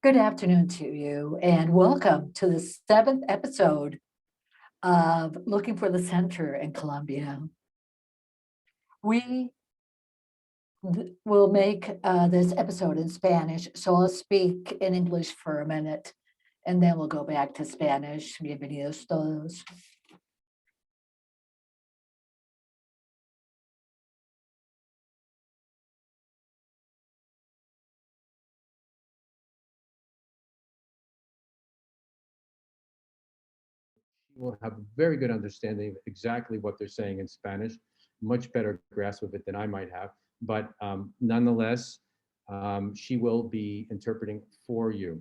Good afternoon to you, and welcome to the seventh episode of Looking for the Center in Colombia. We will make this episode in Spanish, so I'll speak in English for a minute, and then we'll go back to Spanish. Bienvenidos todos. Will have a very good understanding of exactly what they're saying in Spanish, much better grasp of it than I might have. But nonetheless, she will be interpreting for you.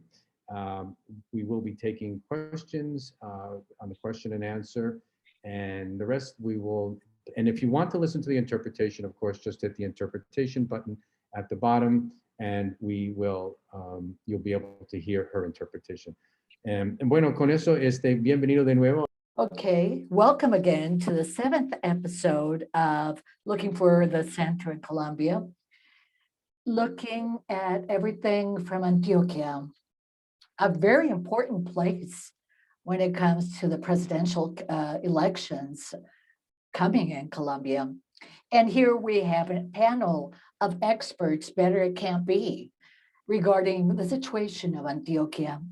We will be taking questions on the question and answer, and the rest we will. And if you want to listen to the interpretation, of course, just hit the interpretation button at the bottom, and we will. You'll be able to hear her interpretation. Bueno, con eso, bienvenido de nuevo. Okay, welcome again to the seventh episode of Looking for the Center in Colombia, looking at everything from Antioquia, a very important place when it comes to the presidential elections coming in Colombia. And here we have a panel of experts, better it can't be, regarding the situation of Antioquia.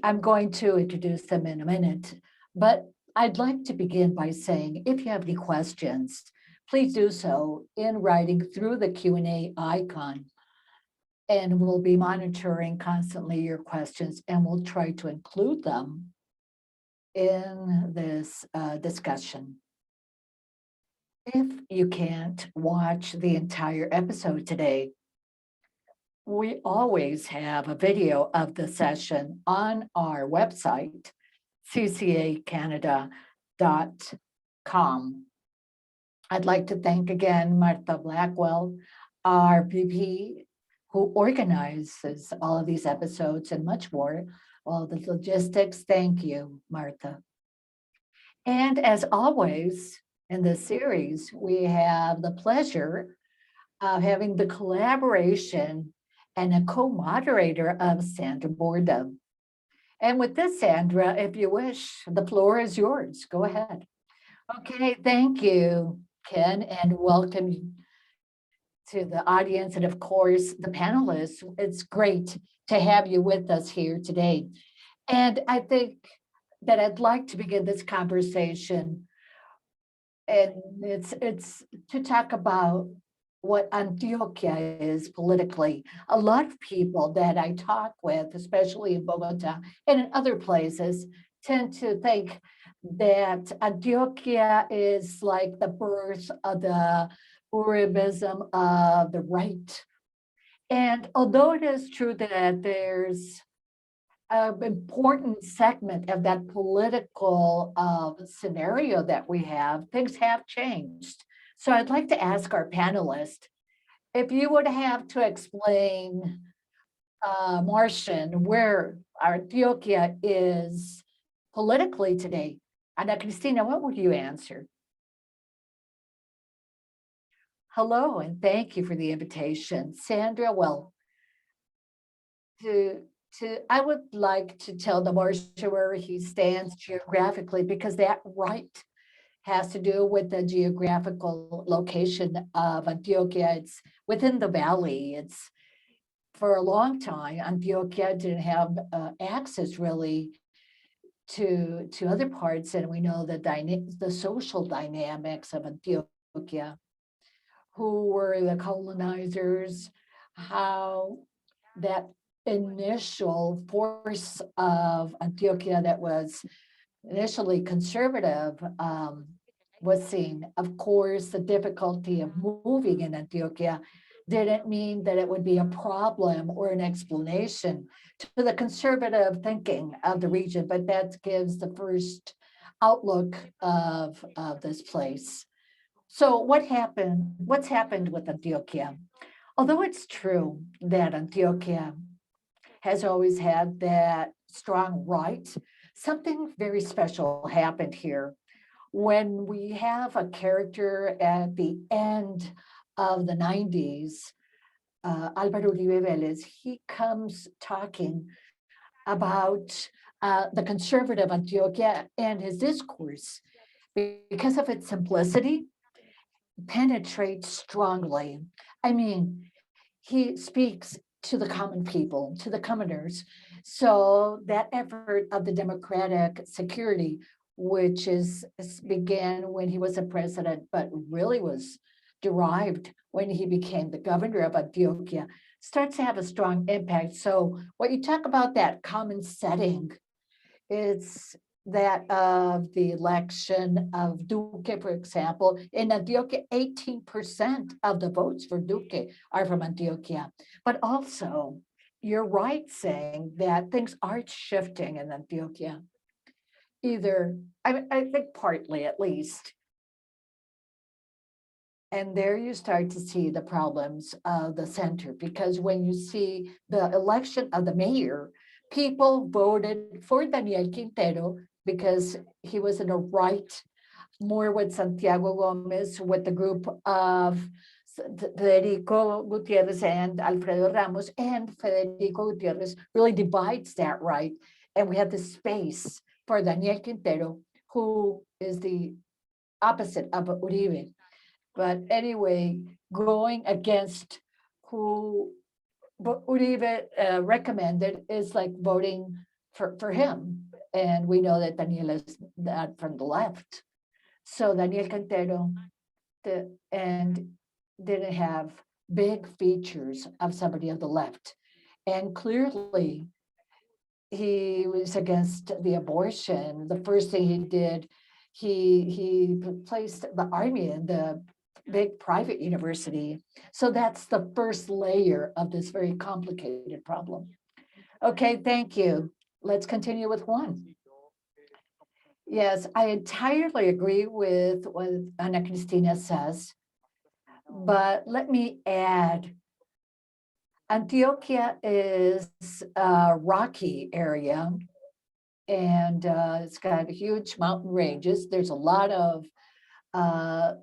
I'm going to introduce them in a minute, but I'd like to begin by saying, if you have any questions, please do so in writing through the Q&A icon. And we'll be monitoring constantly your questions, and we'll try to include them in this discussion. If you can't watch the entire episode today, we always have a video of the session on our website, ccacanada.com. I'd like to thank again Martha Blackwell, our VP, who organizes all of these episodes and much more, all the logistics. Thank you, Martha. And as always, in this series, we have the pleasure of having the collaboration and a co-moderator of Sandra Borda. And with this, Sandra, if you wish, the floor is yours. Go ahead. Okay, thank you, Ken, and welcome to the audience and, of course, the panelists. It's great to have you with us here today. And I think that I'd like to begin this conversation, and it's to talk about what Antioquia is politically. A lot of people that I talk with, especially in Bogota and in other places, tend to think that Antioquia is like the birth of the Uribism of the right. And although it is true that there's an important segment of that political scenario that we have, things have changed. So I'd like to ask our panelists, if you would have to explain, Martian, where Antioquia is politically today, Ana Cristina, what would you answer? Hello, and thank you for the invitation. Sandra, well, I would like to tell the Martian where he stands geographically, because that right has to do with the geographical location of Antioquia. It's within the valley. It's for a long time, Antioquia didn't have access really to other parts, and we know the social dynamics of Antioquia, who were the colonizers, how that initial force of Antioquia that was initially conservative was seen. Of course, the difficulty of moving in Antioquia didn't mean that it would be a problem or an explanation to the conservative thinking of the region, but that gives the first outlook of this place. So what's happened with Antioquia? Although it's true that Antioquia has always had that strong right, something very special happened here. When we have a character at the end of the 90s Álvaro Uribe Vélez, he comes talking about the conservative Antioquia, and his discourse, because of its simplicity, penetrates strongly. I mean, he speaks to the common people, to the commoners. So that effort of the democratic security, which began when he was a president, but really was derived when he became the governor of Antioquia, starts to have a strong impact. So what you talk about, that common setting, it's that of the election of Duque, for example. In Antioquia, 18% of the votes for Duque are from Antioquia. But also, you're right saying that things are shifting in Antioquia. Either, I think partly at least. And there you start to see the problems of the center, because when you see the election of the mayor, people voted for Daniel Quintero because he was in a right, more with Santiago Gomez, with the group of Federico Gutierrez and Alfredo Ramos, and Federico Gutierrez really divides that right. And we have the space for Daniel Quintero, who is the opposite of Uribe. But anyway, going against who Uribe recommended is like voting for him. And we know that Daniel is not from the left. So Daniel Cantero and didn't have big features of somebody of the left. And clearly, he was against the abortion. The first thing he did, he placed the army in the big private university. So that's the first layer of this very complicated problem. Okay, thank you. Let's continue with Juan. Yes, I entirely agree with what Ana Cristina says, but let me add, Antioquia is a rocky area, and it's got huge mountain ranges. There's a lot of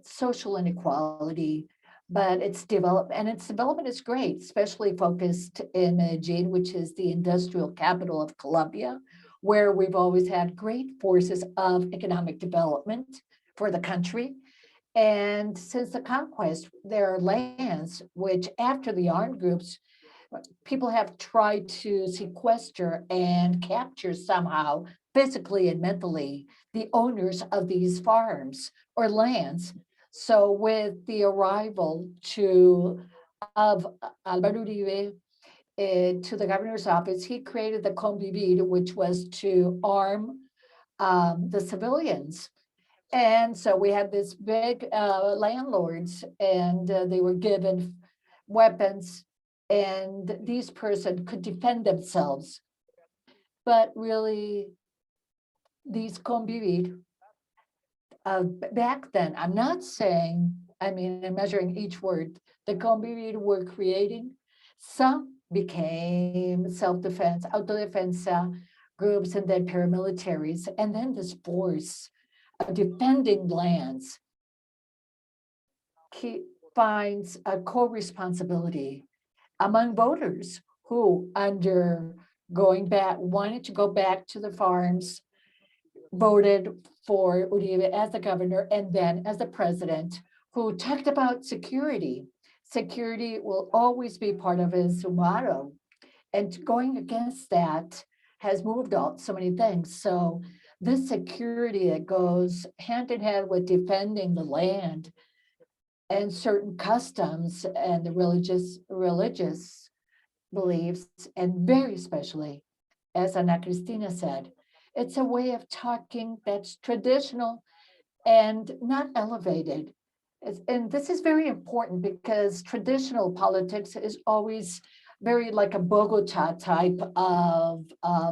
social inequality, but its development is great, especially focused in Medellin, which is the industrial capital of Colombia, where we've always had great forces of economic development for the country. And since the conquest, there are lands which, after the armed groups, people have tried to sequester and capture somehow, physically and mentally, the owners of these farms or lands. So with the arrival of Álvaro Uribe to the governor's office, he created the Convivir, which was to arm the civilians. And so we had this big landlords, and they were given weapons, and these person could defend themselves. But really, these convivir, back then, I'm not saying, I mean, I'm measuring each word, the convivir were creating, some became self-defense, autodefensa groups, and then paramilitaries, and then this force of defending lands finds a co-responsibility among voters who, under wanted to go back to the farms, voted for Uribe as the governor and then as the president, who talked about security. Security will always be part of his motto. And going against that has moved on so many things. So this security that goes hand in hand with defending the land and certain customs and the religious beliefs, and very especially, as Ana Cristina said, it's a way of talking that's traditional and not elevated. And this is very important because traditional politics is always very like a Bogota type of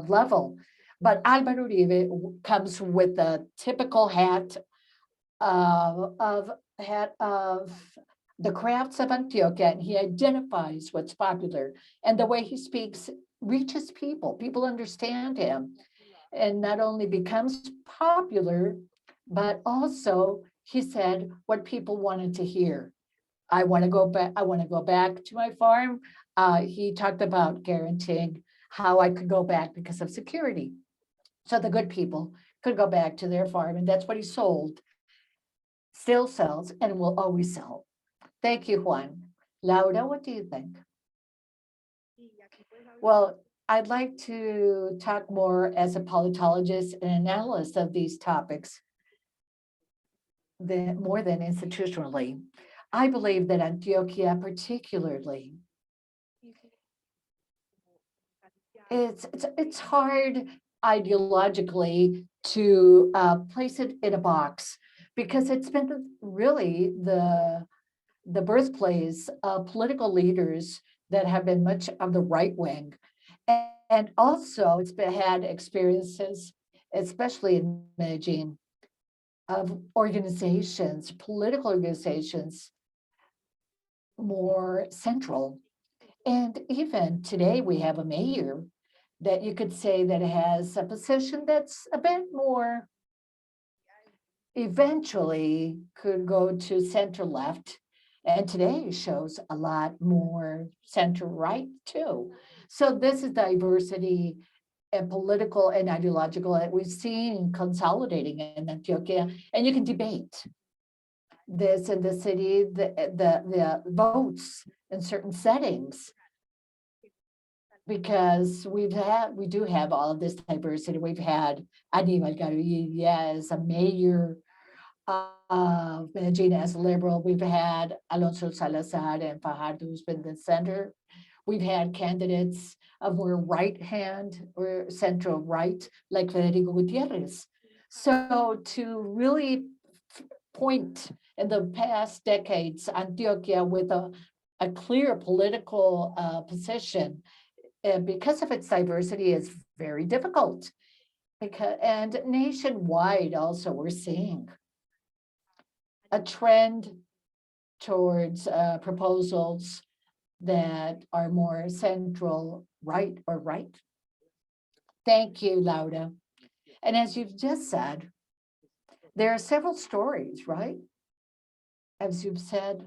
level. But Álvaro Uribe comes with the typical hat of the crafts of Antioquia, and he identifies what's popular. And the way he speaks reaches people. People understand him, and not only becomes popular, but also he said what people wanted to hear. I want to go back. I want to go back to my farm. He talked about guaranteeing how I could go back because of security. So the good people could go back to their farm, and that's what he sold, still sells, and will always sell. Thank you, Juan. Laura, what do you think? Well, I'd like to talk more as a politologist and analyst of these topics than more than institutionally. I believe that Antioquia particularly, it's hard ideologically to place it in a box because it's been really the birthplace of political leaders that have been much of the right wing. And also it's been, had experiences, especially in Medellin, of organizations, political organizations, more central. And even today we have a mayor that you could say that has a position that's a bit more, eventually could go to center left, and today shows a lot more center right too. So this is diversity and political and ideological that we've seen consolidating in Antioquia, and you can debate this in the city, the votes in certain settings, because we do have all of this diversity. We've had Aníbal Gaviria as a mayor of Medellin as a liberal. We've had Alonso Salazar and Fajardo, who's been the center. We've had candidates of more right hand or central right, like Federico Gutierrez. So to really point in the past decades, Antioquia with a clear political position, because of its diversity, is very difficult. Because, and nationwide also, we're seeing a trend towards proposals that are more central right or right. Thank you, Laura. And as you've just said, there are several stories, right? As you've said,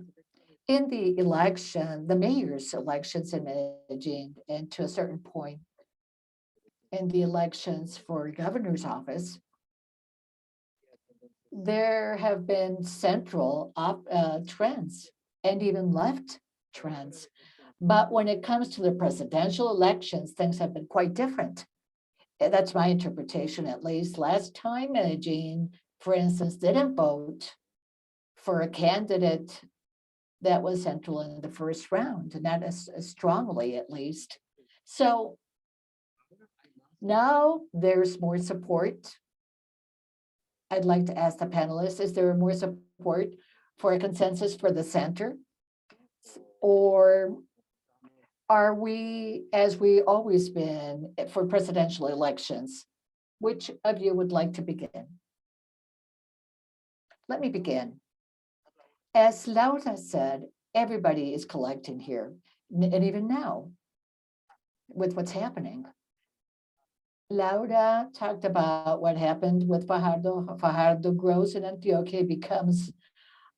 in the election, the mayor's elections in Medellin, and to a certain point, in the elections for governor's office, there have been central trends and even left trends. But when it comes to the presidential elections, things have been quite different. That's my interpretation, at least. Last time, Medellin, for instance, didn't vote for a candidate that was central in the first round, and not as strongly, at least. So now there's more support. I'd like to ask the panelists, is there more support for a consensus for the center? Or are we, as we always been for presidential elections? Which of you would like to begin? Let me begin. As Laura said, everybody is collecting here, and even now, with what's happening. Laura talked about what happened with Fajardo. Fajardo grows in Antioquia, becomes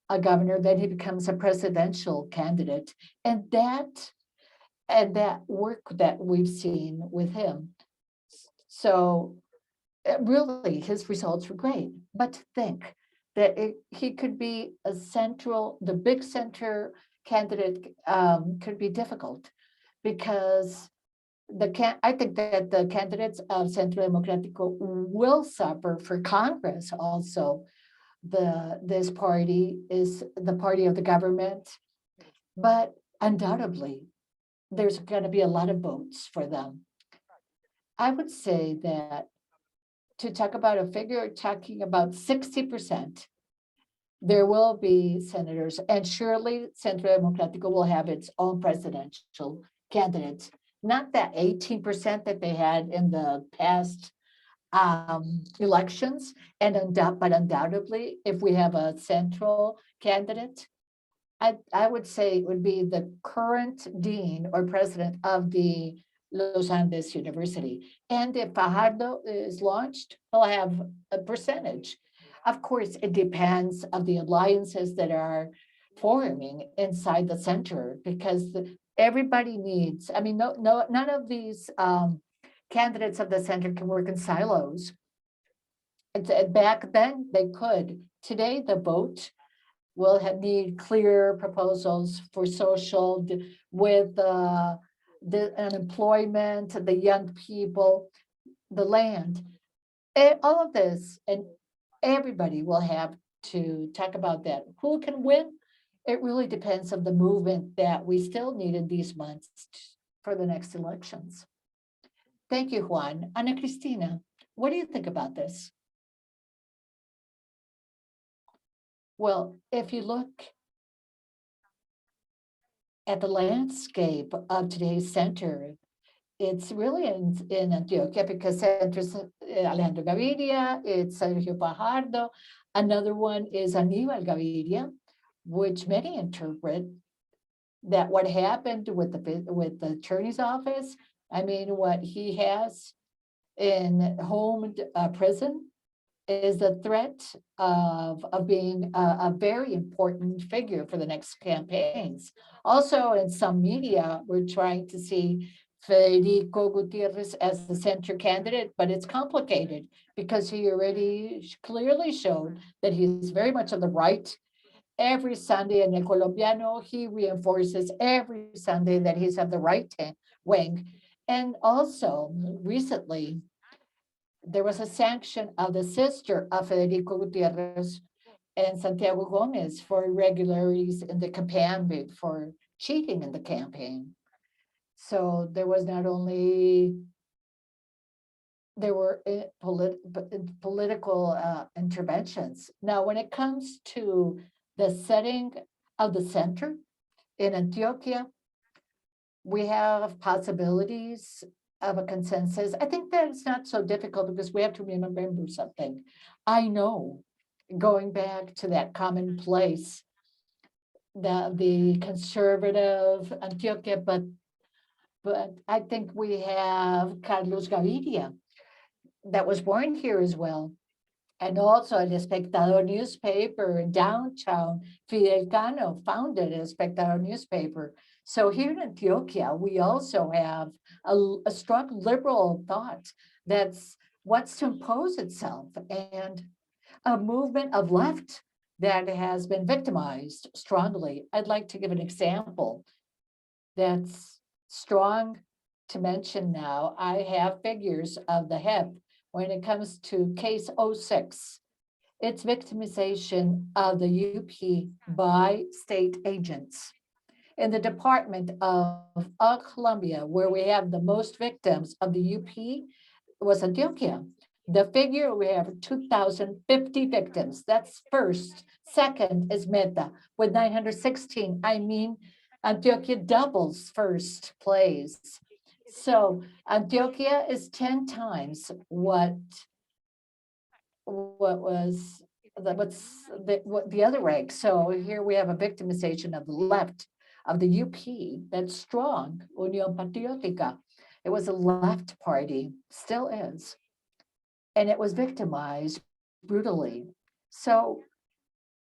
a governor, then he becomes a presidential candidate. And that work that we've seen with him. So really, his results were great. But to think that he could be a central, the big center candidate could be difficult, because I think that the candidates of Centro Democrático will suffer for Congress also. This party is the party of the government, but undoubtedly there's going to be a lot of votes for them. I would say that, to talk about a figure, talking about 60%, there will be senators, and surely Centro Democrático will have its own presidential candidates. Not that 18% that they had in the past elections, but undoubtedly, if we have a central candidate, I would say it would be the current dean or president of the Los Andes University. And if Fajardo is launched, he'll have a percentage. Of course, it depends of the alliances that are forming inside the center because everybody needs, I mean, none of these candidates of the center can work in silos. Back then they could. Today the vote will need clear proposals for social with the unemployment, the young people, the land, all of this, and everybody will have to talk about that. Who can win? It really depends on the movement that we still need in these months for the next elections. Thank you, Juan. Ana Cristina, what do you think about this? Well, if you look at the landscape of today's center, it's really in Antioquia because centers Alejandro Gaviria, it's Sergio Fajardo. Another one is Aníbal Gaviria, which many interpret that what happened with the attorney's office, I mean, what he has in home prison is a threat of being a very important figure for the next campaigns. Also, in some media, we're trying to see Federico Gutierrez as the center candidate, but it's complicated because he already clearly showed that he's very much on the right. Every Sunday in El Colombiano, he reinforces every Sunday that he's on the right wing. And also, recently, there was a sanction of the sister of Federico Gutierrez and Santiago Gomez for irregularities in the campaign, for cheating in the campaign. So there was not only, there were political interventions. Now, when it comes to the setting of the center in Antioquia, we have possibilities of a consensus. I think that it's not so difficult because we have to remember something. I know, going back to that common place, the conservative Antioquia, but I think we have Carlos Gaviria that was born here as well. And also an Espectador newspaper in downtown. Fidel Cano founded an Espectador newspaper. So here in Antioquia, we also have a strong liberal thought that's wants to impose itself, and a movement of left that has been victimized strongly. I'd like to give an example that's strong to mention now. I have figures of the HEP when it comes to case 06. It's victimization of the UP by state agents. In the Department of Colombia, where we have the most victims of the UP, was Antioquia. The figure, we have 2,050 victims. That's first. Second is Meta with 916. I mean, Antioquia doubles first place. So Antioquia is 10 times what was what the other rank. So here we have a victimization of the left of the UP that's strong, Unión Patriótica. It was a left party, still is, and it was victimized brutally. So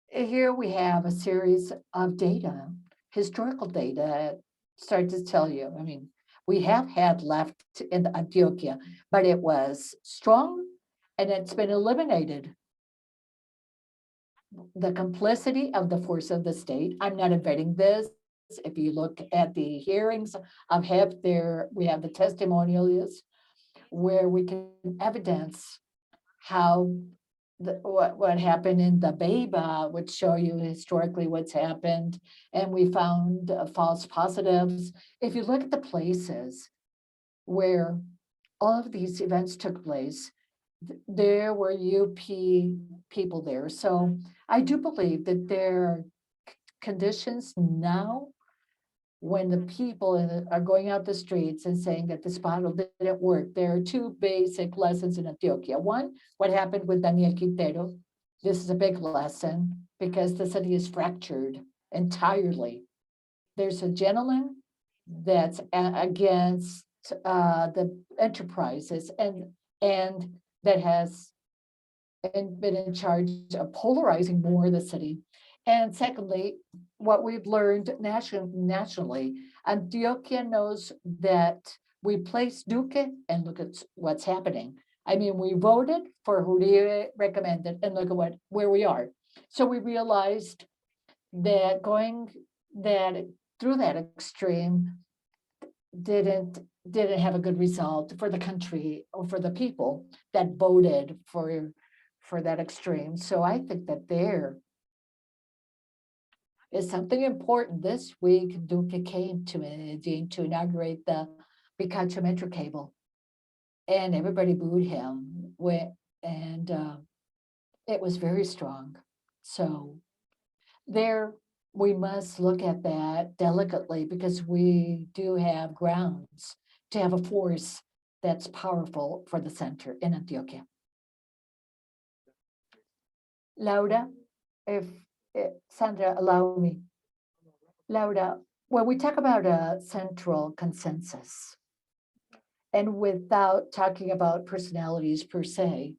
here we have a series of data, historical data, start to tell you. I mean, we have had left in Antioquia, but it was strong and it's been eliminated. The complicity of the force of the state. I'm not inventing this. If you look at the hearings of HEP, there we have the testimonials where we can evidence how what happened in the Beba would show you historically what's happened, and we found false positives. If you look at the places where all of these events took place, there were UP people there. So I do believe that there are conditions now when the people are going out the streets and saying that this model didn't work. There are two basic lessons in Antioquia. One, what happened with Daniel Quintero. This is a big lesson because the city is fractured entirely. There's a gentleman that's against the enterprises and that has been in charge of polarizing more the city. And secondly, what we've learned nationally, Antioquia knows that we place Duque and look at what's happening. I mean, we voted for who they recommended and look at where we are. So we realized that going that through that extreme didn't have a good result for the country or for the people that voted for that extreme. So I think that there is something important. This week, Duque came to Medellin to inaugurate the Picacho Metro cable, and everybody booed him. And it was very strong. So there, we must look at that delicately because we do have grounds to have a force that's powerful for the center in Antioquia. Laura, if Sandra, allow me. Laura, when we talk about a central consensus, and without talking about personalities per se,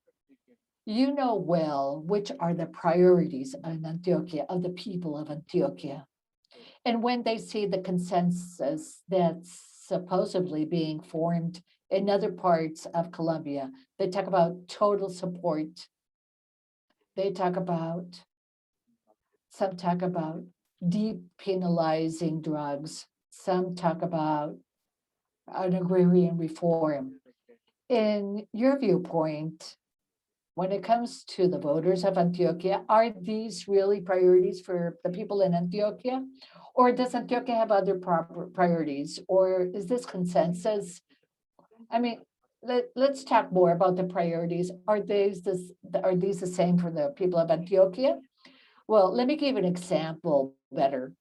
you know well which are the priorities in Antioquia, of the people of Antioquia. And when they see the consensus that's supposedly being formed in other parts of Colombia, they talk about total support. They talk about, some talk about depenalizing drugs. Some talk about an agrarian reform. In your viewpoint, when it comes to the voters of Antioquia, are these really priorities for the people in Antioquia? Or does Antioquia have other priorities? Or is this consensus? I mean, let's talk more about the priorities. Are these the same for the people of Antioquia? Well, let me give an example better,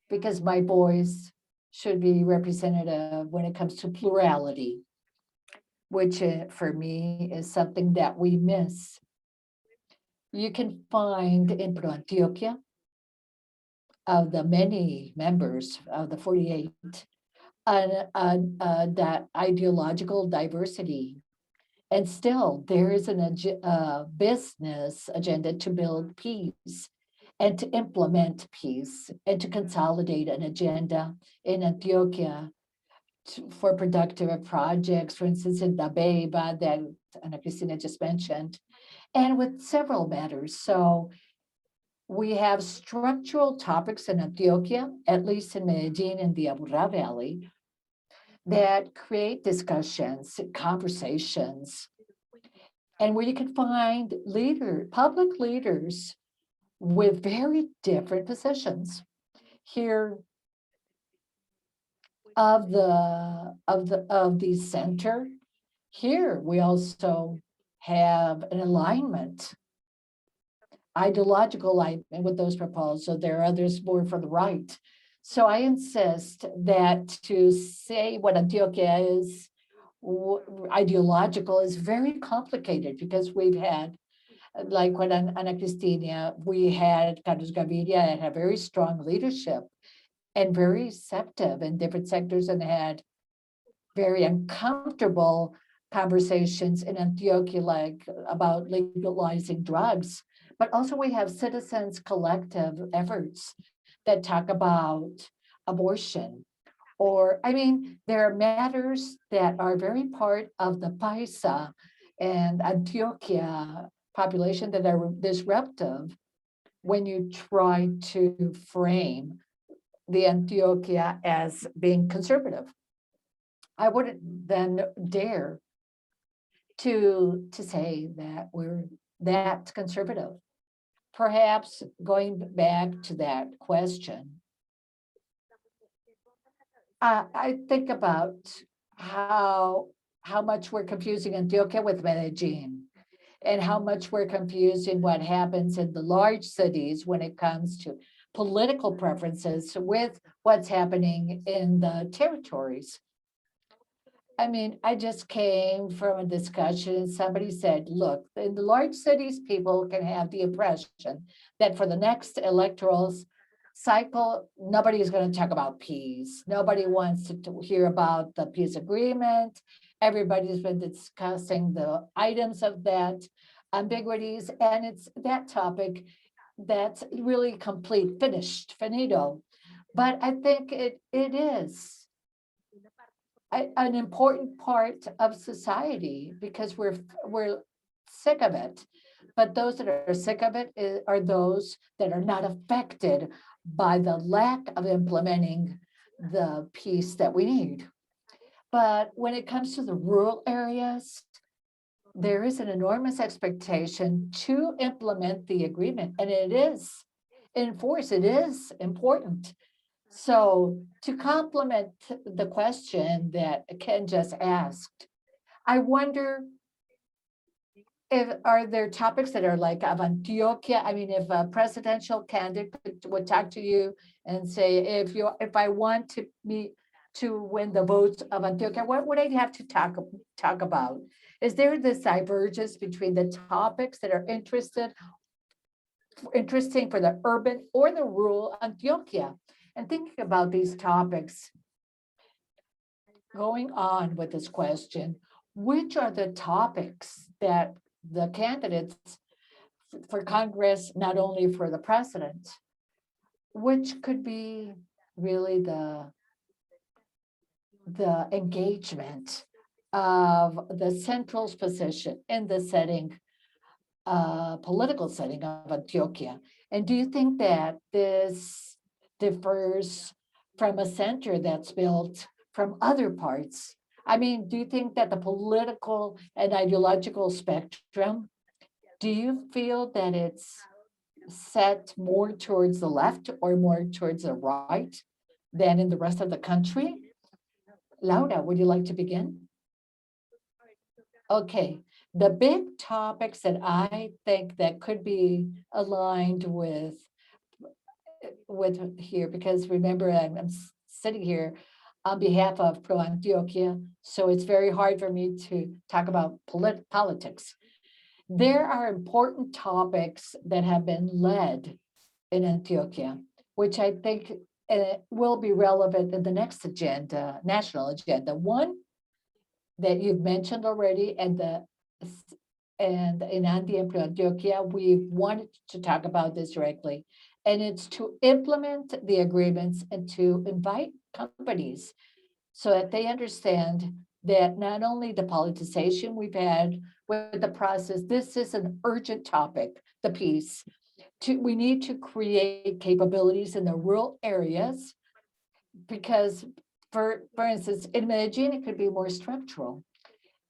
because my voice should be representative when it comes to plurality, which for me is something that we miss. You can find in ProAntioquia, of the many members of the 48, that ideological diversity. And still, there is a business agenda to build peace and to implement peace and to consolidate an agenda in Antioquia for productive projects, for instance, in the Beba that Cristina just mentioned, and with several matters. So we have structural topics in Antioquia, at least in Medellin and the Aburrá Valley, that create discussions, conversations, and where you can find public leaders with very different positions. Here of the center, here we also have an alignment, ideological alignment with those proposals. So there are others more for the right. So I insist that to say what Antioquia is ideological is very complicated, because we've had, like when Ana Cristina, we had Carlos Gaviria that had very strong leadership and very receptive in different sectors, and had very uncomfortable conversations in Antioquia, like about legalizing drugs. But also we have citizens collective efforts that talk about abortion. Or, I mean, there are matters that are very part of the Paisa and Antioquia population that are disruptive when you try to frame the Antioquia as being conservative. I wouldn't then dare to say that we're that conservative. Perhaps going back to that question, I think about how much we're confusing Antioquia with Medellin, and how much we're confusing what happens in the large cities when it comes to political preferences with what's happening in the territories. I mean, I just came from a discussion and somebody said, look, in the large cities, people can have the impression that for the next electoral cycle, nobody is going to talk about peace. Nobody wants to hear about the peace agreement. Everybody's been discussing the items of that ambiguities, and it's that topic that's really complete, finished, finito. But I think it is an important part of society because we're sick of it. But those that are sick of it are those that are not affected by the lack of implementing the peace that we need. But when it comes to the rural areas, there is an enormous expectation to implement the agreement, and it is enforced. It is important. So to complement the question that Ken just asked, I wonder if are there topics that are like of Antioquia? I mean, if a presidential candidate would talk to you and say, if I want to meet to win the votes of Antioquia, what would I have to talk about? Is there this divergence between the topics that are interesting for the urban or the rural Antioquia? And thinking about these topics, going on with this question, which are the topics that the candidates for Congress, not only for the president, which could be really the engagement of the central's position in the setting, political setting of Antioquia? And do you think that this differs from a center that's built from other parts? I mean, do you think that the political and ideological spectrum, do you feel that it's set more towards the left or more towards the right than in the rest of the country? Laura, would you like to begin? Okay, the big topics that I think that could be aligned with here, because remember, I'm sitting here on behalf of ProAntioquia, so it's very hard for me to talk about politics. There are important topics that have been led in Antioquia, which I think will be relevant in the next agenda, national agenda. One that you've mentioned already, and in Antioquia, we wanted to talk about this directly, and it's to implement the agreements and to invite companies so that they understand that not only the politicization we've had with the process, this is an urgent topic, the peace. We need to create capabilities in the rural areas because, for instance, in Medellin, it could be more structural.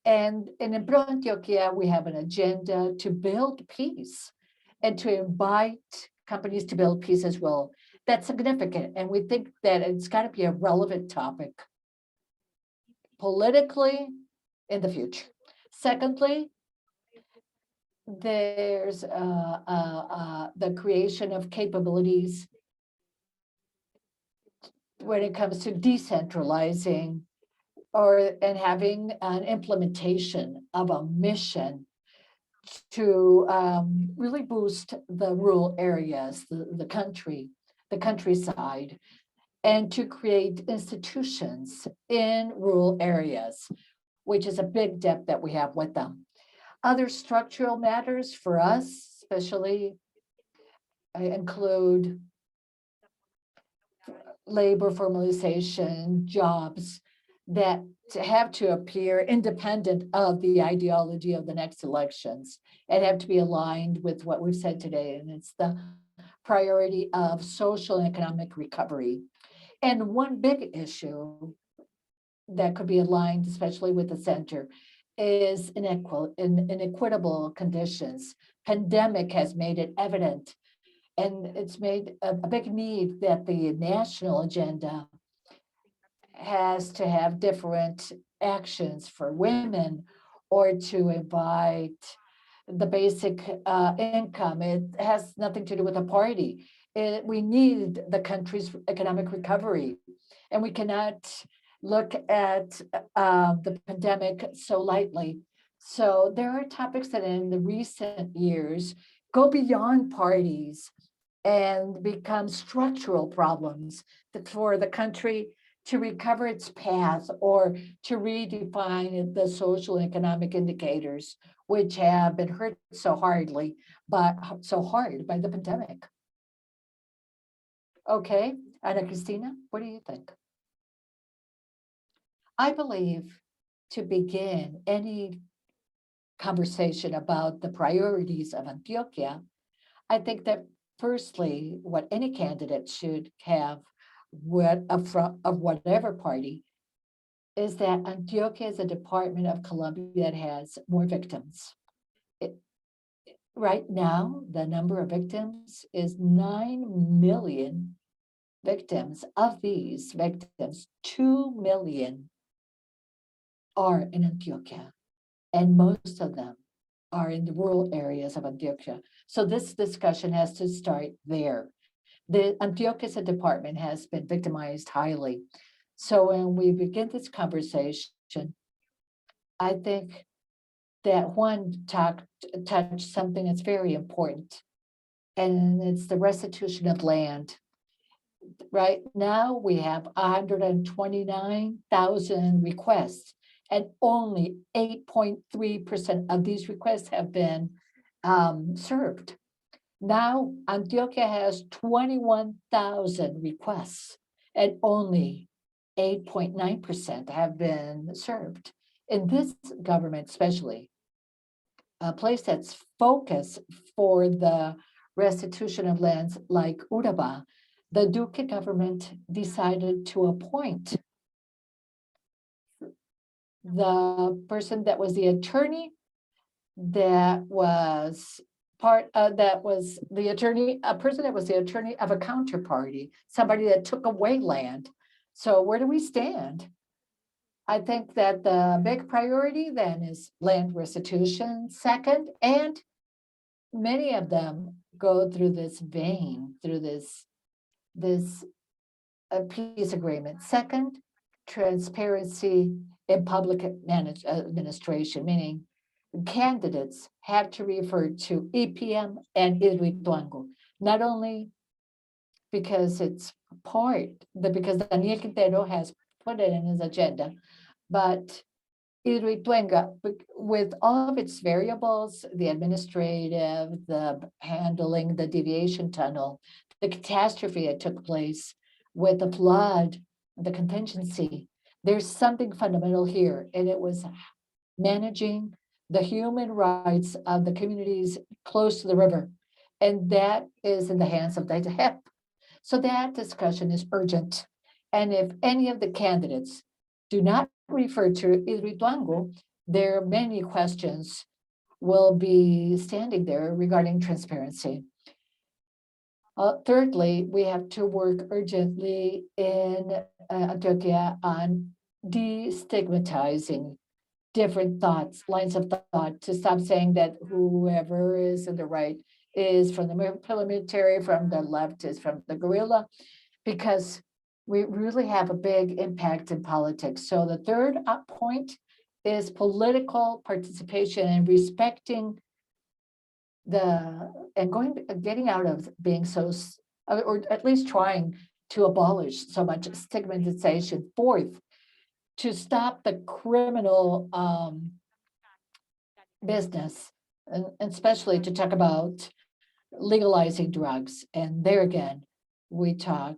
And in ProAntioquia, we have an agenda to build peace and to invite companies to build peace as well. That's significant. And we think that it's got to be a relevant topic politically in the future. Secondly, there's the creation of capabilities when it comes to decentralizing and having an implementation of a mission to really boost the rural areas, the countryside, and to create institutions in rural areas, which is a big depth that we have with them. Other structural matters for us, especially, include labor formalization, jobs that have to appear independent of the ideology of the next elections and have to be aligned with what we've said today. And it's the priority of social and economic recovery. And one big issue that could be aligned, especially with the center, is inequitable conditions. Pandemic has made it evident, and it's made a big need that the national agenda has to have different actions for women or to invite the basic income. It has nothing to do with a party. We need the country's economic recovery, and we cannot look at the pandemic so lightly. So there are topics that in the recent years go beyond parties and become structural problems for the country to recover its path or to redefine the social and economic indicators, which have been hurt so hard by the pandemic. Okay, Ana Cristina, what do you think? I believe to begin any conversation about the priorities of Antioquia, I think that firstly, what any candidate should have of whatever party is that Antioquia is a department of Colombia that has more victims. Right now, the number of victims is 9 million victims. Of these victims, 2 million are in Antioquia, and most of them are in the rural areas of Antioquia. So this discussion has to start there. The Antioquia department has been victimized highly. So when we begin this conversation, I think that Juan touched something that's very important, and it's the restitution of land. Right now, we have 129,000 requests, and only 8.3% of these requests have been served. Now, Antioquia has 21,000 requests, and only 8.9% have been served. In this government, especially, a place that's focused for the restitution of lands like Urabá, the Duque government decided to appoint the person that was the attorney that was a person that was the attorney of a counterparty, somebody that took away land. So where do we stand? I think that the big priority then is land restitution second, and many of them go through this vein, through this peace agreement. Second, transparency in public administration, meaning candidates have to refer to EPM and Hidroituango, not only because it's because Daniel Quintero has put it in his agenda, but Hidroituango, with all of its variables, the administrative, the handling, the deviation tunnel, the catastrophe that took place with the flood, the contingency, there's something fundamental here, and it was managing the human rights of the communities close to the river. And that is in the hands of the HEP. So that discussion is urgent. And if any of the candidates do not refer to Hidroituango, there are many questions will be standing there regarding transparency. Thirdly, we have to work urgently in Antioquia on destigmatizing different thoughts, lines of thought, to stop saying that whoever is in the right is from the paramilitary, from the left is from the guerrilla, because we really have a big impact in politics. So the third point is political participation and respecting getting out of being so, or at least trying to abolish so much stigmatization. Fourth, to stop the criminal business, and especially to talk about legalizing drugs. And there again, we are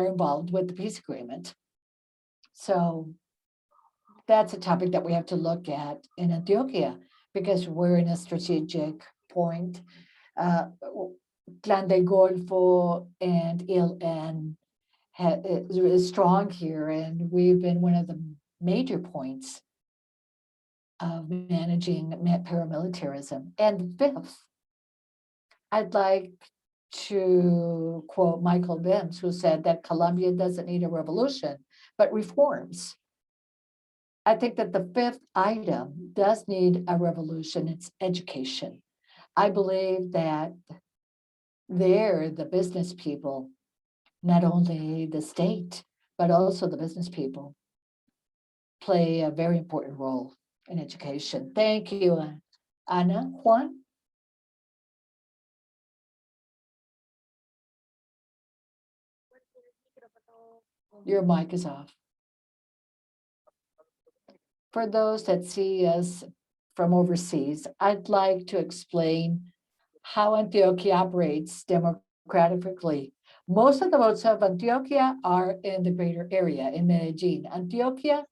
involved with the peace agreement. So that's a topic that we have to look at in Antioquia, because we're in a strategic point. Clan del Golfo and ILN is strong here, and we've been one of the major points of managing paramilitarism. And fifth, I'd like to quote Michael Bims, who said that Colombia doesn't need a revolution, but reforms. I think that the fifth item does need a revolution. It's education. I believe that the business people, not only the state, but also the business people, play a very important role in education. Thank you, Ana. Juan? Your mic is off. For those that see us from overseas, I'd like to explain how Antioquia operates democratically. Most of the votes of Antioquia are in the greater area in Medellin. Antioquia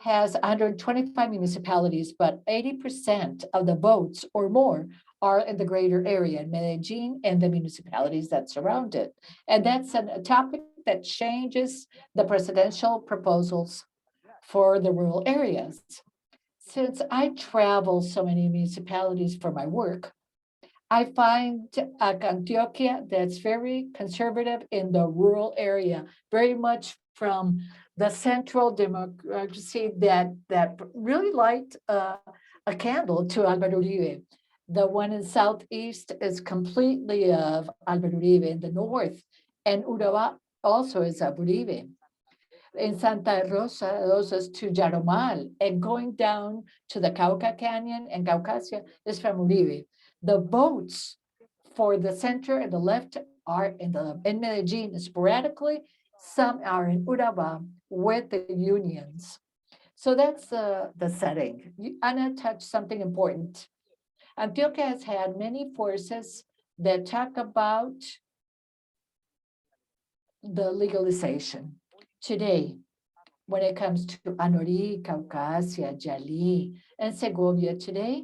has 125 municipalities, but 80% of the votes or more are in the greater area in Medellin and the municipalities that surround it. And that's a topic that changes the presidential proposals for the rural areas. Since I travel so many municipalities for my work, I find Antioquia that's very conservative in the rural area, very much from the central democracy that really light a candle to Álvaro Uribe. The one in southeast is completely of Álvaro Uribe in the north, and Urabá also is of Uribe. In Santa Rosa, those is to Yaromal, and going down to the Cauca Canyon and Caucasia is from Uribe. The votes for the center and the left are in Medellin sporadically. Some are in Urabá with the unions. So that's the setting. Anna touched something important. Antioquia has had many forces that talk about the legalization. Today, when it comes to Anori, Caucasia, Jali, and Segovia today,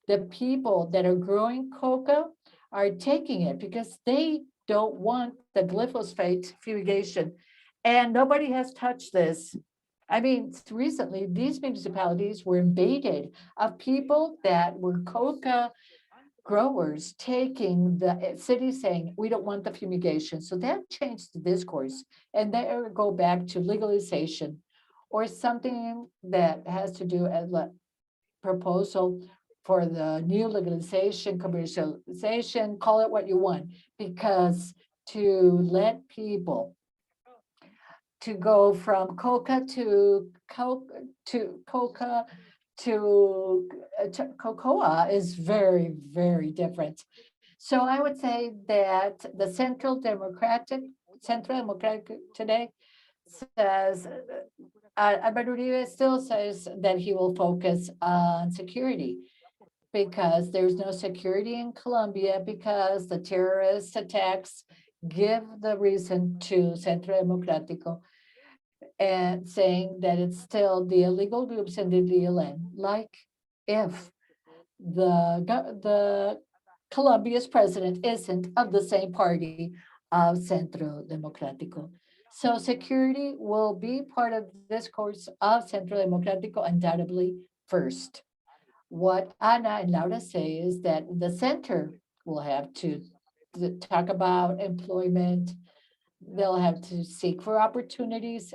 the people that are growing coca are taking it because they don't want the glyphosate fumigation. And nobody has touched this. I mean, recently, these municipalities were invaded of people that were coca growers taking the city saying, we don't want the fumigation. So that changed the discourse. And they go back to legalization or something that has to do as a proposal for the new legalization, commercialization, call it what you want, because to let people to go from coca to coca to cocoa is very, very different. So I would say that the Central Democratic today says, Alberto Uribe still says that he will focus on security because there's no security in Colombia because the terrorist attacks give the reason to Centro Democrático and saying that it's still the illegal groups in the DLN, like if the Colombia's president isn't of the same party of Centro Democrático. So security will be part of this course of Centro Democrático undoubtedly first. What Ana and Laura say is that the center will have to talk about employment. They'll have to seek for opportunities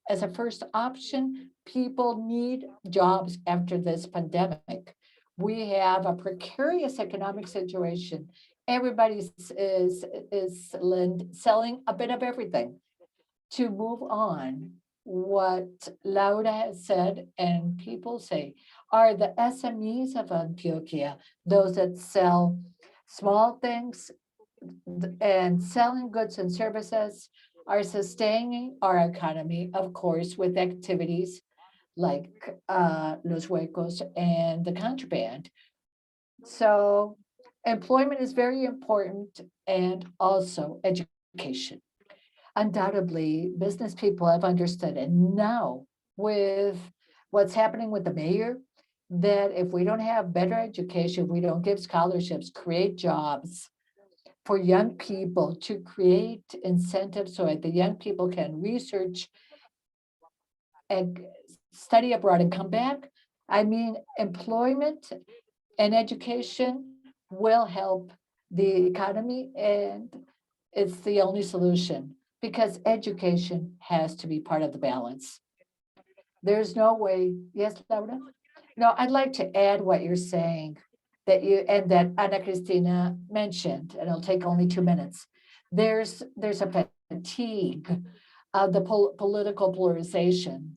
as a first option. People need jobs after this pandemic. We have a precarious economic situation. Everybody is selling a bit of everything to move on. What Laura has said and people say are the SMEs of Antioquia, those that sell small things and selling goods and services are sustaining our economy, of course, with activities like Los Huecos and the contraband. So employment is very important and also education. Undoubtedly, business people have understood, and now with what's happening with the mayor, that if we don't have better education, we don't give scholarships, create jobs for young people, to create incentives so that the young people can research and study abroad and come back. I mean, employment and education will help the economy, and it's the only solution because education has to be part of the balance. There's no way. Yes, Laura? No, I'd like to add what you're saying that you and that Ana Cristina mentioned, and it'll take only 2 minutes. There's a fatigue of the political polarization.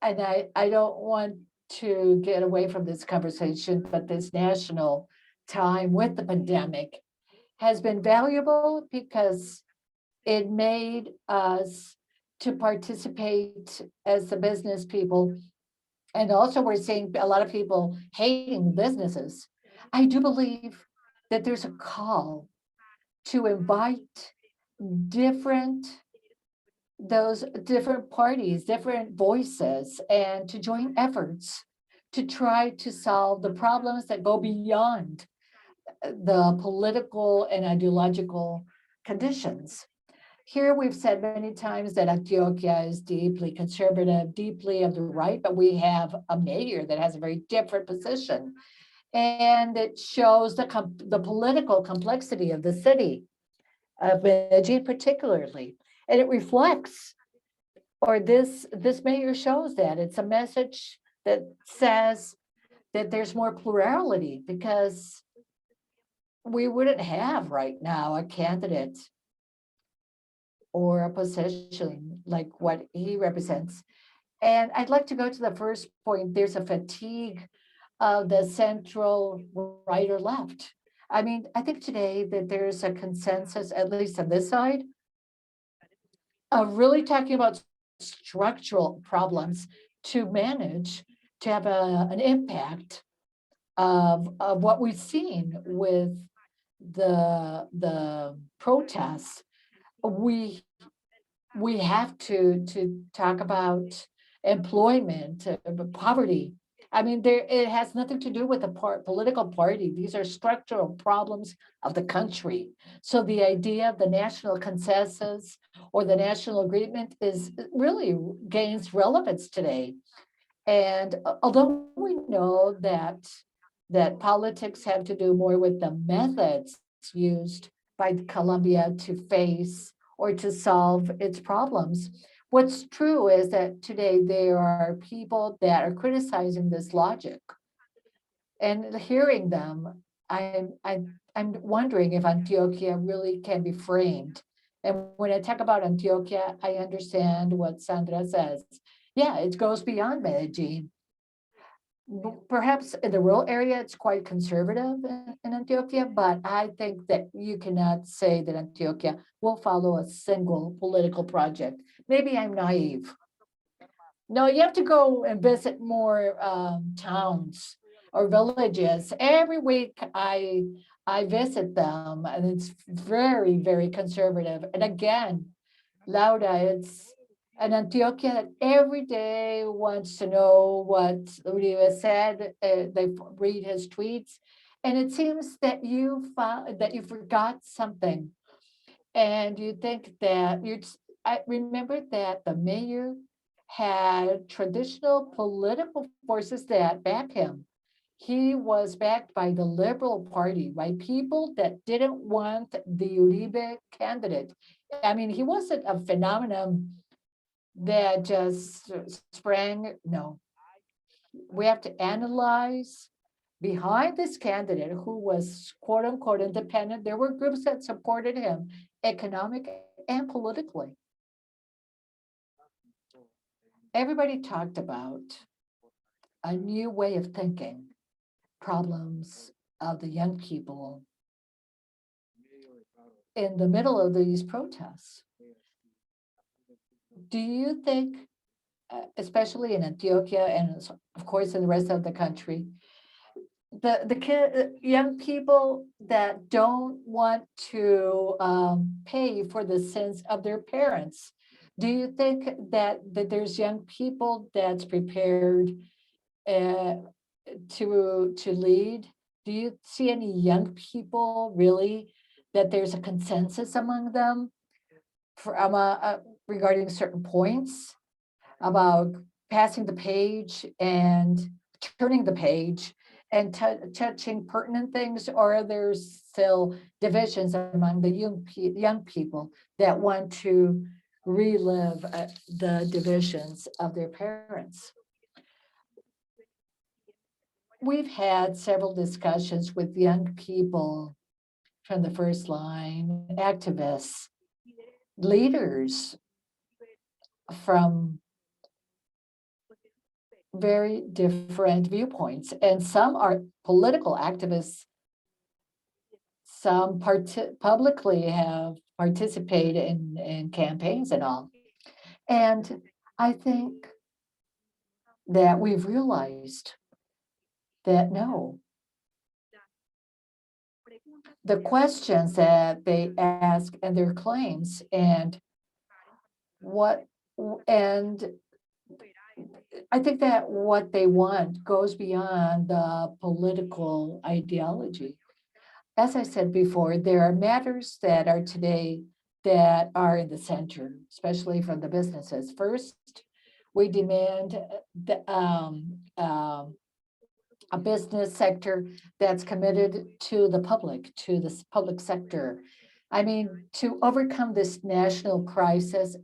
And I don't want to get away from this conversation, but this national time with the pandemic has been valuable because it made us to participate as the business people. And also we're seeing a lot of people hating businesses. I do believe that there's a call to invite different those different parties, different voices, and to join efforts to try to solve the problems that go beyond the political and ideological conditions. Here we've said many times that Antioquia is deeply conservative, deeply of the right, but we have a mayor that has a very different position. And it shows the political complexity of the city of Medellin particularly. And it reflects, or this mayor shows that it's a message that says that there's more plurality, because we wouldn't have right now a candidate or a position like what he represents. And I'd like to go to the first point. There's a fatigue of the central right or left. I mean, I think today that there's a consensus, at least on this side, of really talking about structural problems to manage, to have an impact of what we've seen with the protests. We we have to talk about employment, poverty. I mean, it has nothing to do with a political party. These are structural problems of the country. So the idea of the national consensus or the national agreement is really gains relevance today. And although we know that politics have to do more with the methods used by Colombia to face or to solve its problems, what's true is that today there are people that are criticizing this logic. And hearing them, I'm wondering if Antioquia really can be framed. And when I talk about Antioquia, I understand what Sandra says. Yeah, it goes beyond Medellin. Perhaps in the rural area, it's quite conservative in Antioquia, but I think that you cannot say that Antioquia will follow a single political project. Maybe I'm naive. No, you have to go and visit more towns or villages. Every week I visit them, and it's very, very conservative. And again, Laura, it's an Antioquia that every day wants to know what Uribe said. They read his tweets, and it seems that you forgot something, and you think that you. I remember that the mayor had traditional political forces that back him. He was backed by the Liberal Party, by people that didn't want the Uribe candidate. I mean, he wasn't a phenomenon that just sprang. No, we have to analyze behind this candidate who was quote unquote independent. There were groups that supported him economic and politically. Everybody talked about a new way of thinking, problems of the young people in the middle of these protests. Do you think, especially in Antioquia and of course in the rest of the country, young people that don't want to pay for the sins of their parents, do you think that there's young people that's prepared uh, to lead? Do you see any young people really that there's a consensus among them from regarding certain points about passing the page and turning the page and touching pertinent things, or are there still divisions among the young people that want to relive the divisions of their parents? We've had several discussions with young people from the first line, activists, leaders from very different viewpoints. And some are political activists, some publicly have participated in campaigns and all. And I think that we've realized that no, the questions that they ask and their claims and what, and I think that what they want goes beyond the political ideology. As I said before, there are matters that are today that are in the center, especially from the businesses. First, we demand a business sector that's committed to the public, to this public sector. I mean, to overcome this national crisis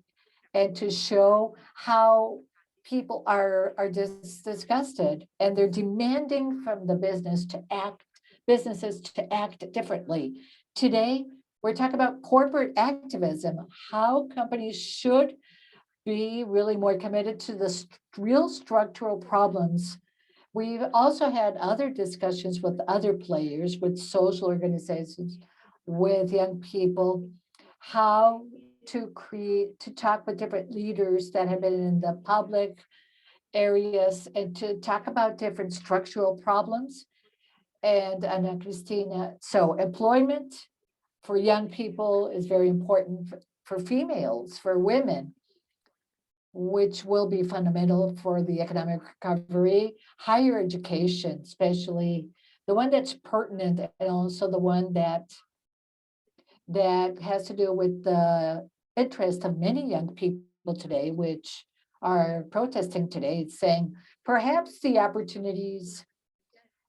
and to show how people are disgusted and they're demanding from the businesses to act differently. Today, we're talking about corporate activism, how companies should be really more committed to the real structural problems. We've also had other discussions with other players, with social organizations, with young people, how to talk with different leaders that have been in the public areas and to talk about different structural problems. And Cristina, so employment for young people is very important for females, for women, which will be fundamental for the economic recovery. Higher education, especially the one that's pertinent, and also the one that has to do with the interest of many young people today, which are protesting today, saying perhaps the opportunities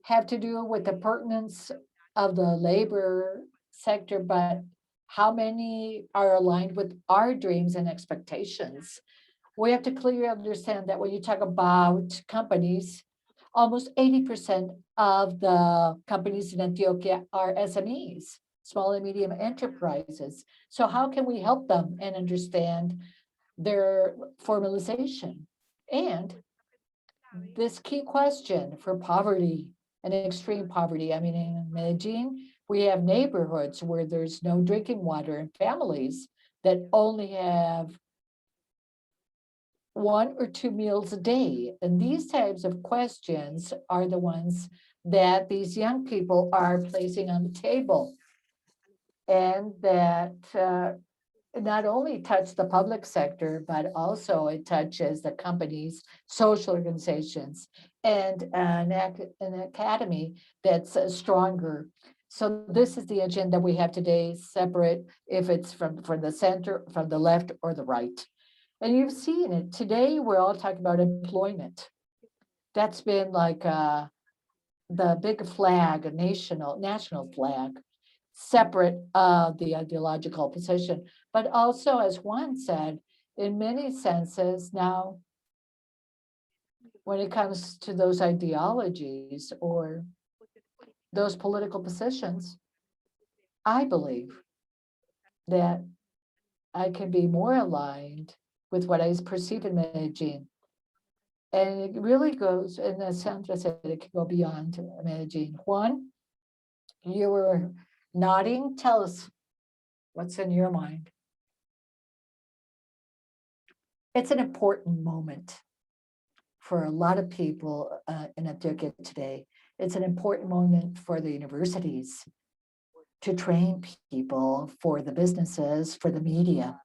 have to do with the pertinence of the labor sector, but how many are aligned with our dreams and expectations? We have to clearly understand that when you talk about companies, almost 80% of the companies in Antioquia are SMEs, small and medium enterprises. So how can we help them and understand their formalization? And this key question for poverty and extreme poverty. I mean, in Medellin, we have neighborhoods where there's no drinking water and families that only have 1 or 2 meals a day. And these types of questions are the ones that these young people are placing on the table. And that not only touch the public sector, but also it touches the companies, social organizations, and an academy that's stronger. So this is the agenda we have today, separate if it's from the center, from the left or the right. And you've seen it. Today, we're all talking about employment. That's been like the big flag, a national flag, separate of the ideological position. But also, as Juan said, in many senses now, when it comes to those ideologies or those political positions, I believe that I can be more aligned with what I perceive in Medellin. And it really goes, and as Sandra said, it can go beyond Medellin. Juan, you were nodding. Tell us what's in your mind. It's an important moment for a lot of people in Antioquia today. It's an important moment for the universities to train people, for the businesses, for the media,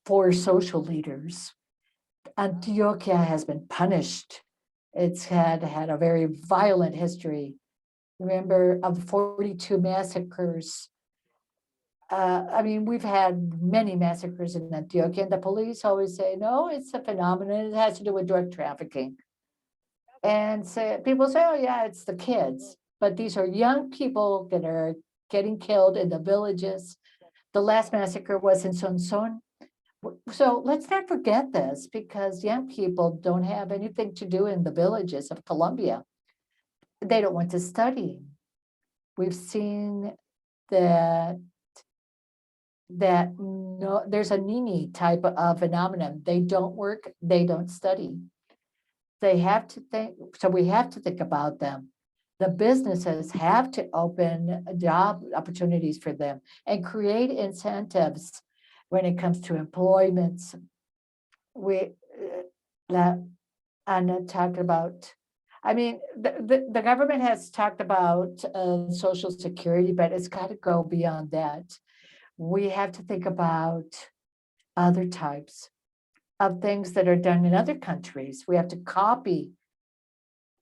for social leaders. Antioquia has been punished. It's had a very violent history. Remember of the 42 massacres. I mean, we've had many massacres in Antioquia, and the police always say, no, it's a phenomenon. It has to do with drug trafficking. And people say, oh, yeah, it's the kids. But these are young people that are getting killed in the villages. The last massacre was in Sonson. So let's not forget this, because young people don't have anything to do in the villages of Colombia. They don't want to study. We've seen that no, there's a Nini type of phenomenon. They don't work, they don't study. They have to think, so we have to think about them. The businesses have to open job opportunities for them and create incentives when it comes to employments. We, Anna talked about, I mean, the government has talked about social security, but it's got to go beyond that. We have to think about other types of things that are done in other countries. We have to copy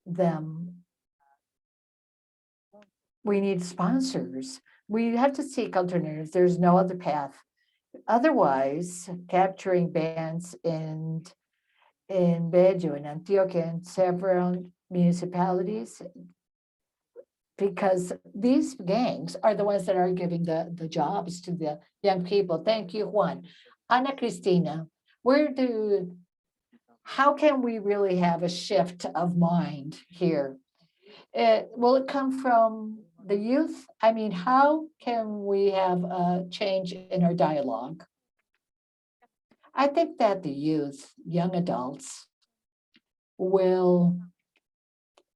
them. We need sponsors. We have to seek alternatives. There's no other path. Otherwise, capturing bands in Bello, in Antioquia, and several municipalities, because these gangs are the ones that are giving the jobs to the young people. Thank you, Juan. Ana Cristina, how can we really have a shift of mind here? Will it come from the youth? I mean, how can we have a change in our dialogue? I think that the youth, young adults, will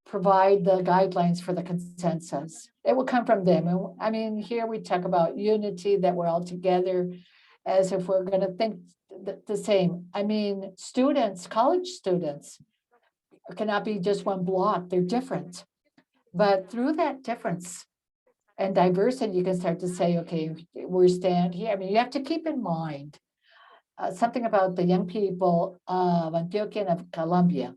provide the guidelines for the consensus. It will come from them. And I mean, here we talk about unity, that we're all together as if we're going to think the same. I mean, students, college students cannot be just one block, they're different. But through that difference and diversity, you can start to say, okay, we stand here. I mean, you have to keep in mind something about the young people of Antioquia and of Colombia.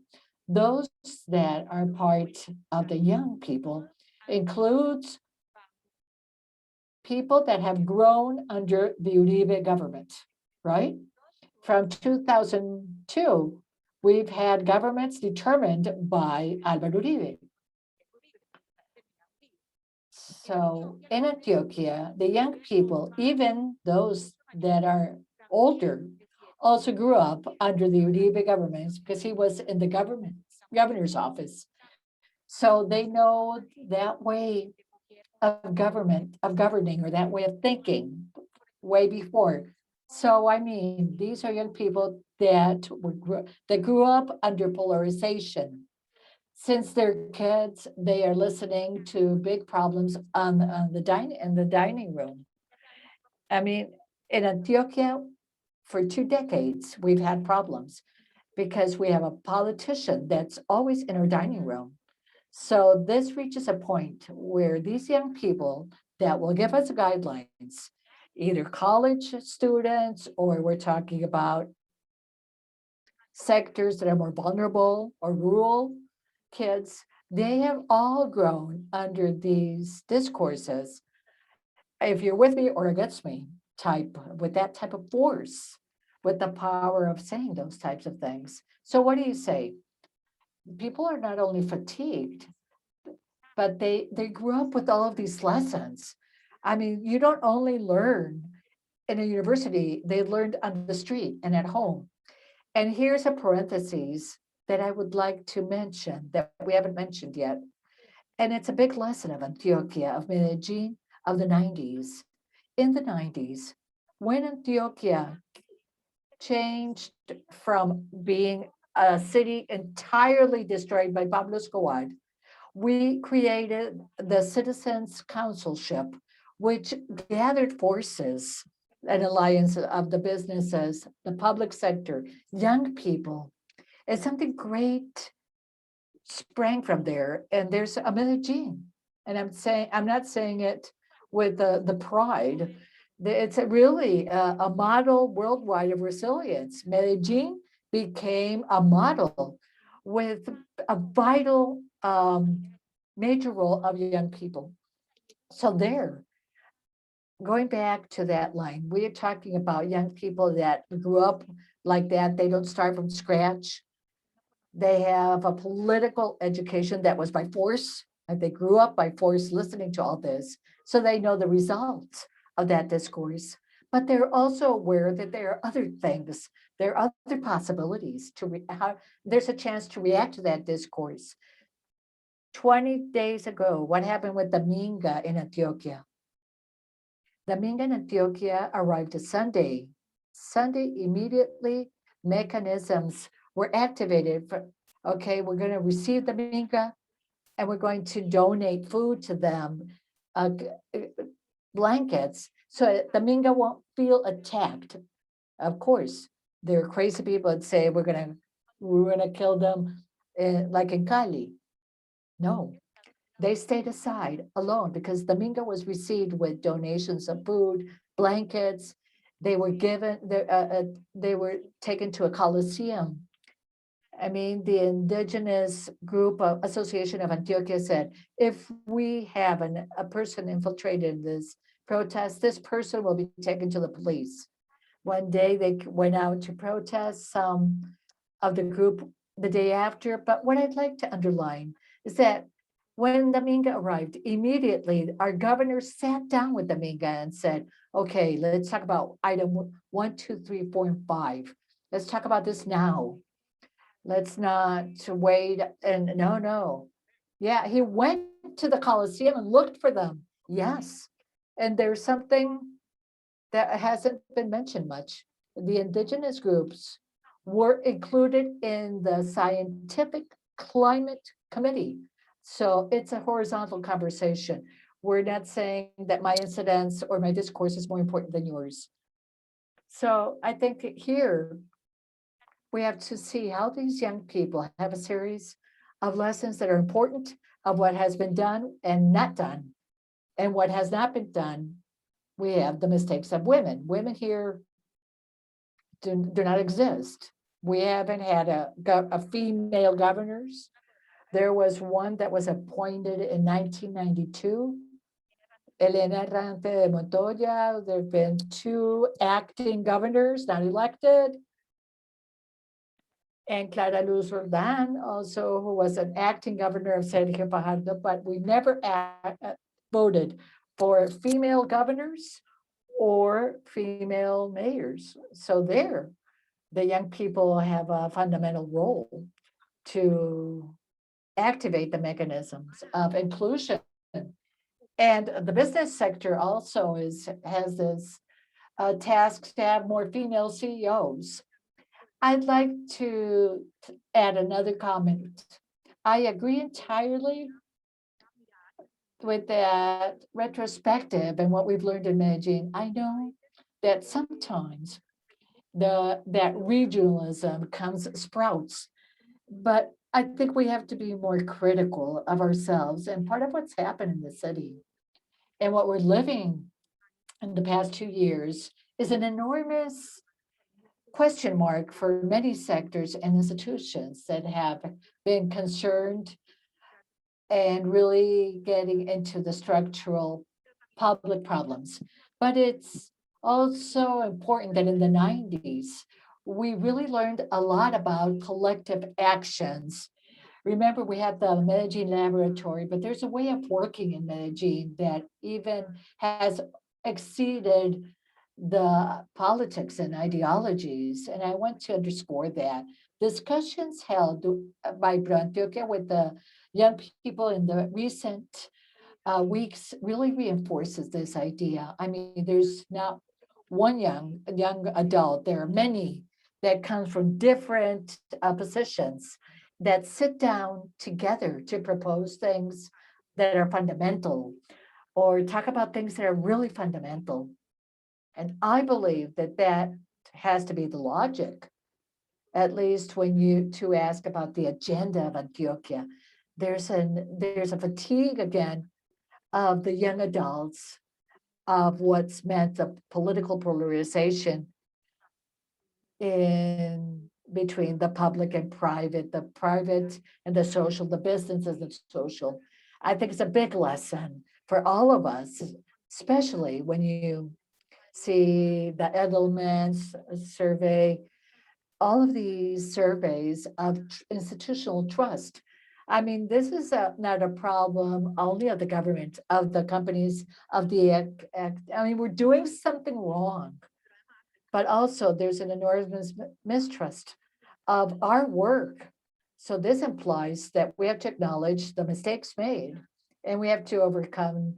Those that are part of the young people includes people that have grown under the Uribe government, right? From 2002, we've had governments determined by Álvaro Uribe. So in Antioquia, the young people, even those that are older, also grew up under the Uribe government because he was in the governor's office. So they know that way of government, of governing, or that way of thinking way before. So I mean, these are young people that grew up under polarization. Since they're kids, they are listening to big problems on the dining room. I mean, in Antioquia, for 2 decades, we've had problems because we have a politician that's always in our dining room. So this reaches a point where these young people that will give us guidelines, either college students, or we're talking about sectors that are more vulnerable or rural kids, they have all grown under these discourses. If you're with me or against me, type with that type of force, with the power of saying those types of things. So what do you say? People are not only fatigued, but they grew up with all of these lessons. I mean, you don't only learn in a university, they learned on the street and at home. And here's a parenthesis that I would like to mention that we haven't mentioned yet. And it's a big lesson of Antioquia, of Medellin, of the 90s. In the 90s, when Antioquia changed from being a city entirely destroyed by Pablo Escobar, we created the Citizens Councilship, which gathered forces, an alliance of the businesses, the public sector, young people. And something great sprang from there. And there's a Medellin. And I'm not saying it with the pride. It's really a model worldwide of resilience. Medellin became a model with a vital major role of young people. So there, going back to that line, we're talking about young people that grew up like that. They don't start from scratch. They have a political education that was by force. And they grew up by force listening to all this. So they know the results of that discourse. But they're also aware that there are other things, there are other possibilities there's a chance to react to that discourse. 20 days ago, what happened with the Minga in Antioquia? The Minga in Antioquia arrived Sunday. Sunday, immediately, mechanisms were activated for, okay, we're going to receive the Minga and we're going to donate food to them, blankets. so the Minga won't feel attacked. Of course, there are crazy people that say we're gonna kill them like in Cali. No, they stayed aside alone because the Minga was received with donations of food, blankets. They were given, they were taken to a coliseum. I mean, the indigenous group of Association of Antioquia said, if we have a person infiltrated this protest, this person will be taken to the police. One day they went out to protest, some of the group the day after. But what I'd like to underline is that when the Minga arrived, immediately our governor sat down with the Minga and said, okay, let's talk about item 1, 2, 3, 4, and 5. Let's talk about this now. Let's not wait. And no. Yeah, he went to the Coliseum and looked for them. Yes. And there's something that hasn't been mentioned much. The indigenous groups were included in the Scientific Climate Committee. So it's a horizontal conversation. We're not saying that my incidents or my discourse is more important than yours. So I think here we have to see how these young people have a series of lessons that are important of what has been done and not done. And what has not been done, we have the mistakes of women. Women here do not exist. We haven't had a female governors. There was one that was appointed in 1992, Elena Rante de Montoya. There have been 2 acting governors, not elected. And Clara Luz Roldan, also, who was an acting governor of Sergio Fajardo, but we never voted for female governors or female mayors. So there, the young people have a fundamental role to activate the mechanisms of inclusion. And the business sector also has this task to have more female CEOs. I'd like to add another comment. I agree entirely with that retrospective and what we've learned in Medellin. I know that sometimes that regionalism sprouts, but I think we have to be more critical of ourselves. And part of what's happened in the city and what we're living in the past 2 years is an enormous question mark for many sectors and institutions that have been concerned and really getting into the structural public problems. But it's also important that in the 90s, we really learned a lot about collective actions. Remember, we have the Medellin Laboratory, but there's a way of working in Medellin that even has exceeded the politics and ideologies. And I want to underscore that. Discussions held by ProAntioquia with the young people in the recent weeks really reinforces this idea. I mean, there's not one young adult. There are many that come from different positions that sit down together to propose things that are fundamental or talk about things that are really fundamental. And I believe that has to be the logic, at least when you to ask about the agenda of Antioquia. There's a fatigue again of the young adults of what's meant the political polarization in between the public and private, the private and the social, the business and the social. I think it's a big lesson for all of us, especially when you see the Edelman's survey, all of these surveys of institutional trust. I mean, this is not a problem only of the government, of the companies, of the, I mean, we're doing something wrong, but also there's an enormous mistrust of our work. So this implies that we have to acknowledge the mistakes made and we have to overcome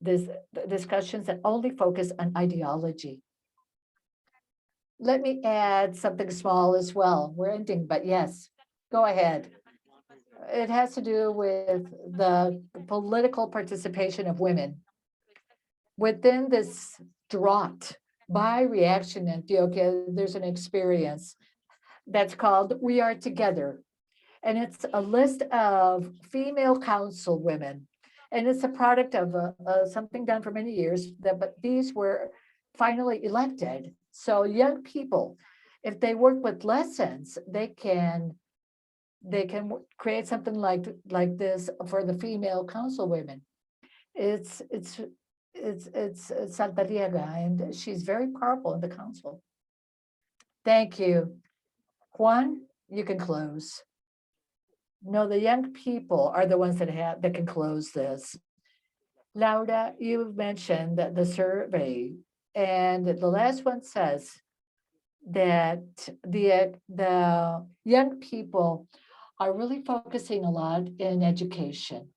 this discussions that only focus on ideology. Let me add something small as well. We're ending, but yes, go ahead. It has to do with the political participation of women. Within this distraught by Reaction Antioquia. There's an experience that's called We Are Together. And it's a list of female council women. And it's a product of something done for many years, but these were finally elected. So young people, if they work with lessons, they can create something like this for the female council women. It's Santariega, and she's very powerful in the council. Thank you. Juan, you can close. No, the young people are the ones that can close this. Laura, you mentioned the survey, and the last one says that the young people are really focusing a lot in education.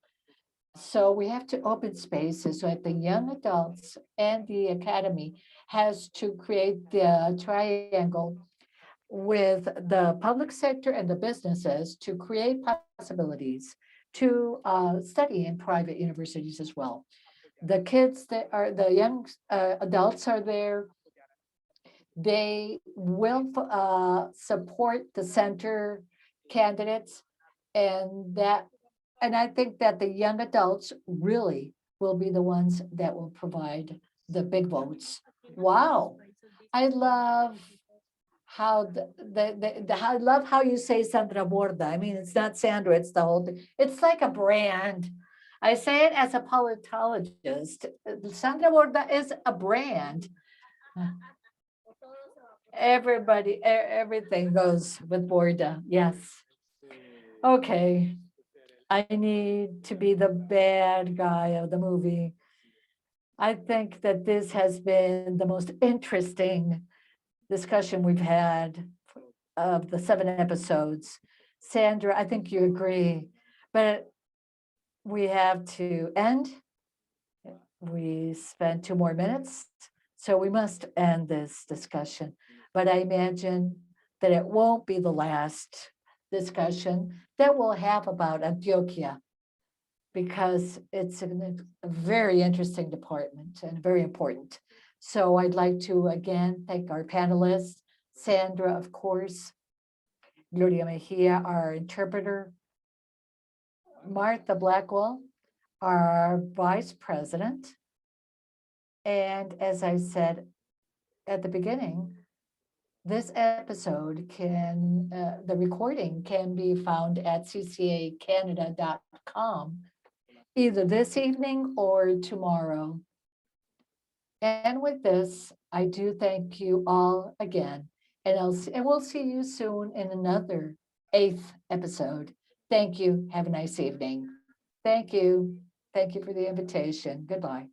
So we have to open spaces so that the young adults and the academy has to create the triangle with the public sector and the businesses to create possibilities to study in private universities as well. The kids that are the young adults are there. They will support the center candidates, and I think that the young adults really will be the ones that will provide the big votes. Wow. I love how I love how you say Sandra Borda. I mean, it's not Sandra, it's the whole thing. It's like a brand. I say it as a politologist. Sandra Borda is a brand. Everything goes with Borda. Yes. Okay. I need to be the bad guy of the movie. I think that this has been the most interesting discussion we've had of the 7 episodes. Sandra, I think you agree, but we have to end. We spent 2 more minutes, so we must end this discussion. But I imagine that it won't be the last discussion that we'll have about Antioquia, because it's a very interesting department and very important. So I'd like to again thank our panelists, Sandra, of course, Gloria Mejia, our interpreter, Martha Blackwell, our vice president. And as I said at the beginning, this episode the recording can be found at ccacanada.com either this evening or tomorrow. And with this, I do thank you all again, and we'll see you soon in another 8th episode. Thank you. Have a nice evening. Thank you. Thank you for the invitation. Goodbye.